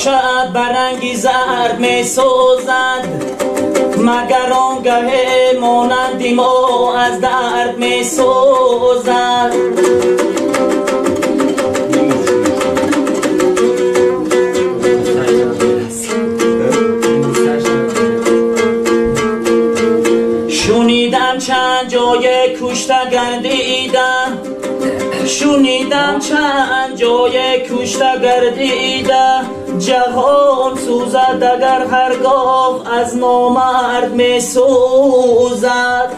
شب برنگی زرد می سوزد مگر آنگه مانندی ما از درد می سوزد شنیدم چند جای کشته گردیدم شنیدم چند جای کشته گردیده جهان سوزد اگر هرگاه از نامرد می سوزد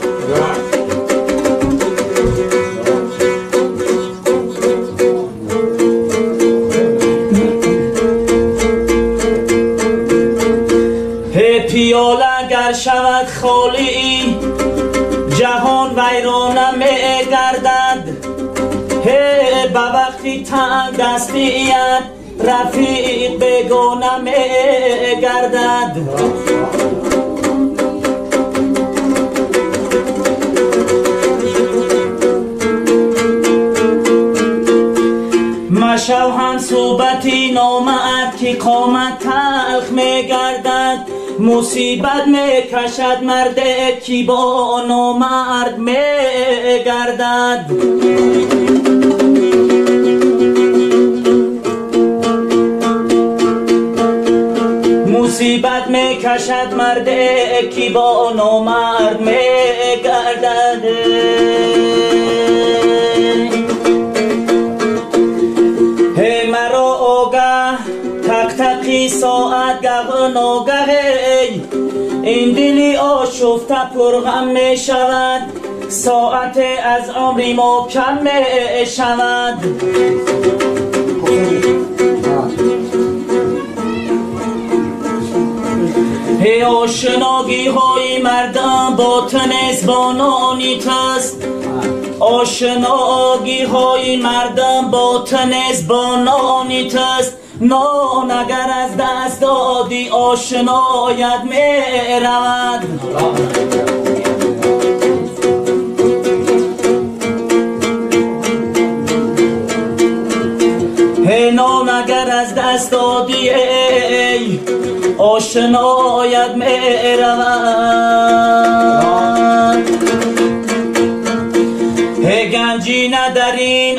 پیاله اگر شود خالی جهان ویرانه می گردد به وقتی تنگ دستیت رفیق بگونه می گردد مشو هم صحبتی نامرد که قامت تلخ می گردد مصیبت می کشد مرد کی با نامرد می گردد مصیبت می کشد مرد کی با نامرد می گردد هی مرا آگه تک تقی ساعت گه ناگه این دلی آشفته پرغم می شود ساعت از عمری ما کم می شود هی آشناگی های مردم باطن زبانانی تست آشناگی های مردم باطن زبانانی تست نان اگر از دست دادی آشنایت می رود هی نان اگر از دست دادی ای آشنایت می رود هی گنجینه در این